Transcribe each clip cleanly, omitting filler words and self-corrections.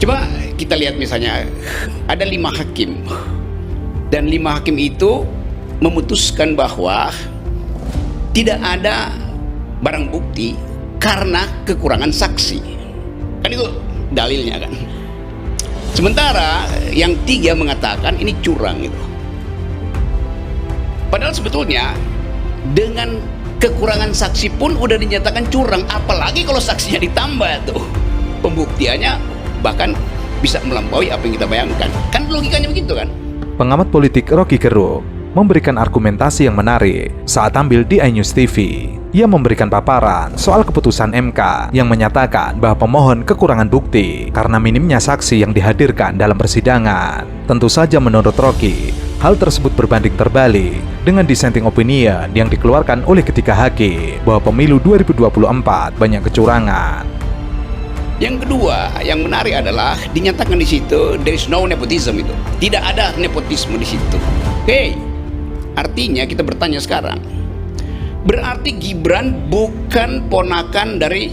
Coba kita lihat misalnya ada 5 hakim dan 5 hakim itu memutuskan bahwa tidak ada barang bukti karena kekurangan saksi. Kan itu dalilnya kan. Sementara yang 3 mengatakan ini curang gitu. Padahal sebetulnya dengan kekurangan saksi pun udah dinyatakan curang, apalagi kalau saksinya ditambah tuh. Pembuktiannya bahkan bisa melampaui apa yang kita bayangkan. Kan logikanya begitu kan? Pengamat politik Rocky Gerung memberikan argumentasi yang menarik saat tampil di iNews TV. Ia memberikan paparan soal keputusan MK yang menyatakan bahwa pemohon kekurangan bukti karena minimnya saksi yang dihadirkan dalam persidangan. Tentu saja menurut Rocky, hal tersebut berbanding terbalik dengan dissenting opinion yang dikeluarkan oleh ketiga hakim bahwa pemilu 2024 banyak kecurangan. Yang kedua, yang menarik adalah dinyatakan di situ there is no nepotism itu. Tidak ada nepotisme di situ. Oke. Artinya kita bertanya sekarang. Berarti Gibran bukan ponakan dari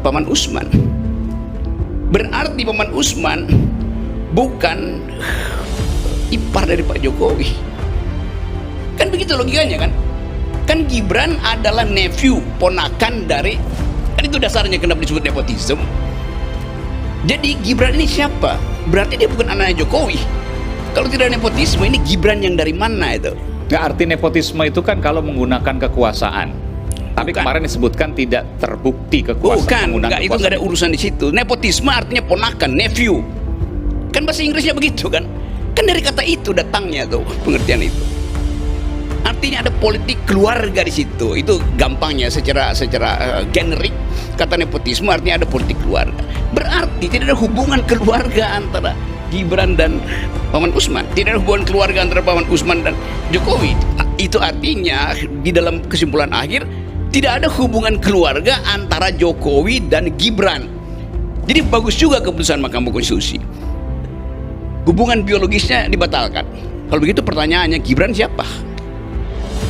Paman Usman. Berarti Paman Usman bukan ipar dari Pak Jokowi. Kan begitu logikanya kan? Kan Gibran adalah nephew, ponakan dari, kan itu dasarnya kenapa disebut nepotisme. Jadi Gibran ini siapa? Berarti dia bukan anaknya Jokowi. Kalau tidak nepotisme, ini Gibran yang dari mana itu? Nggak, arti nepotisme itu kan kalau menggunakan kekuasaan. Tapi Bukan. kemarin disebutkan tidak terbukti kekuasaan. Bukan, menggunakan enggak, itu kekuasaan. nggak ada urusan di situ. Nepotisme artinya ponakan, nephew. Kan bahasa Inggrisnya begitu kan? Kan dari kata itu datangnya tuh pengertian itu. Artinya ada politik keluarga di situ. Itu gampangnya secara generik kata nepotisme artinya ada politik keluarga. Berarti tidak ada hubungan keluarga antara Gibran dan Paman Usman. Tidak ada hubungan keluarga antara Paman Usman dan Jokowi. Itu artinya di dalam kesimpulan akhir tidak ada hubungan keluarga antara Jokowi dan Gibran. Jadi bagus juga keputusan Mahkamah Konstitusi. Hubungan biologisnya dibatalkan. Kalau begitu pertanyaannya, Gibran siapa?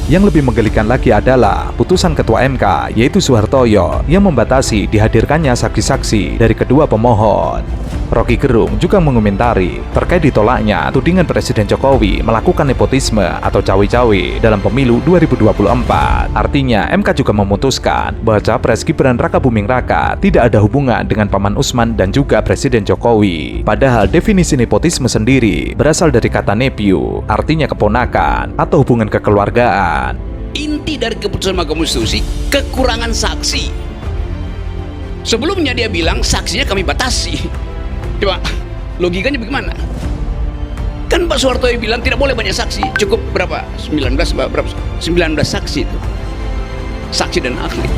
Yang lebih menggelikan lagi adalah putusan Ketua MK yaitu Soehartoyo yang membatasi dihadirkannya saksi-saksi dari kedua pemohon. Rocky Gerung juga mengomentari terkait ditolaknya tudingan Presiden Jokowi melakukan nepotisme atau cawe-cawe dalam pemilu 2024. Artinya MK juga memutuskan bahwa Capres Gibran Rakabuming Raka tidak ada hubungan dengan Paman Usman dan juga Presiden Jokowi. Padahal definisi nepotisme sendiri berasal dari kata nephew, artinya keponakan atau hubungan kekeluargaan. Inti dari keputusan Mahkamah Konstitusi kekurangan saksi. Sebelumnya dia bilang saksinya kami batasi. Coba logikanya bagaimana? Kan Pak Soeharto bilang tidak boleh banyak saksi, cukup berapa? 19 saksi itu. Saksi dan ahli.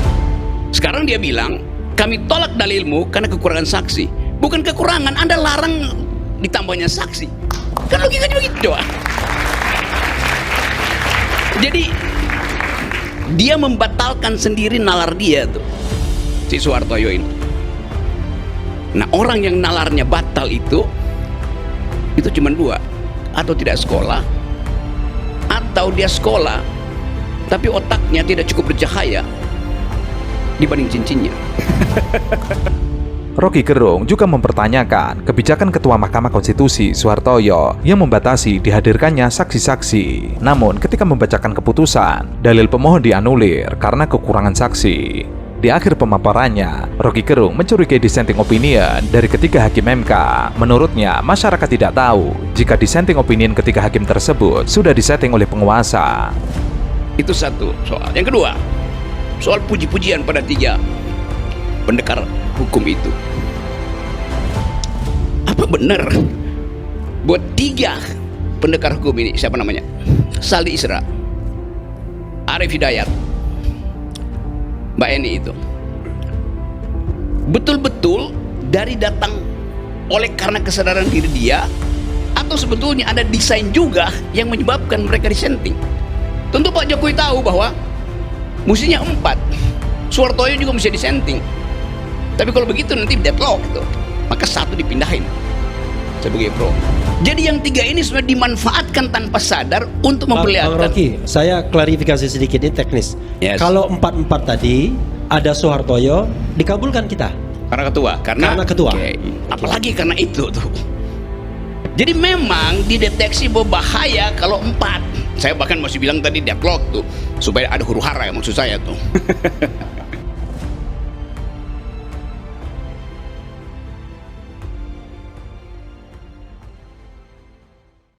Sekarang dia bilang kami tolak dalilmu karena kekurangan saksi. Bukan kekurangan, Anda larang ditambahnya saksi. Kan logikanya begitu. Coba. Jadi dia membatalkan sendiri nalar dia tuh, si Soehartoyo ini. Nah, orang yang nalarnya batal itu cuma 2, atau tidak sekolah, atau dia sekolah tapi otaknya tidak cukup bercahaya dibanding cincinnya. Rocky Gerung juga mempertanyakan kebijakan Ketua Mahkamah Konstitusi Soehartoyo yang membatasi dihadirkannya saksi-saksi. Namun ketika membacakan keputusan, dalil pemohon dianulir karena kekurangan saksi. Di akhir pemaparannya, Rocky Gerung mencurigai dissenting opinion dari ketiga hakim MK. Menurutnya, masyarakat tidak tahu jika dissenting opinion ketiga hakim tersebut sudah disetting oleh penguasa. Itu satu soal. Yang kedua, soal puji-pujian pada 3 pendekar hukum itu. Apa benar buat 3 pendekar hukum ini, siapa namanya? Saldi Isra, Arif Hidayat, Mbak Eni itu betul-betul dari datang oleh karena kesadaran diri dia, atau sebetulnya ada desain juga yang menyebabkan mereka dissenting? Tentu Pak Jokowi tahu bahwa mestinya 4, Soehartoyo juga mesti dissenting. Tapi kalau begitu nanti deadlock tuh, maka 1 dipindahin sebagai pro. Jadi yang 3 ini sebenarnya dimanfaatkan tanpa sadar untuk Bang memperlihatkan. Rocky, saya klarifikasi sedikit, ini teknis. Yes. Kalau 4-4 tadi ada Soehartoyo, dikabulkan kita. Karena ketua. Karena ketua. Oke. Apalagi karena itu tuh. Jadi memang dideteksi berbahaya kalau 4. Saya bahkan masih bilang tadi deadlock tuh supaya ada huru hara, maksud saya tuh.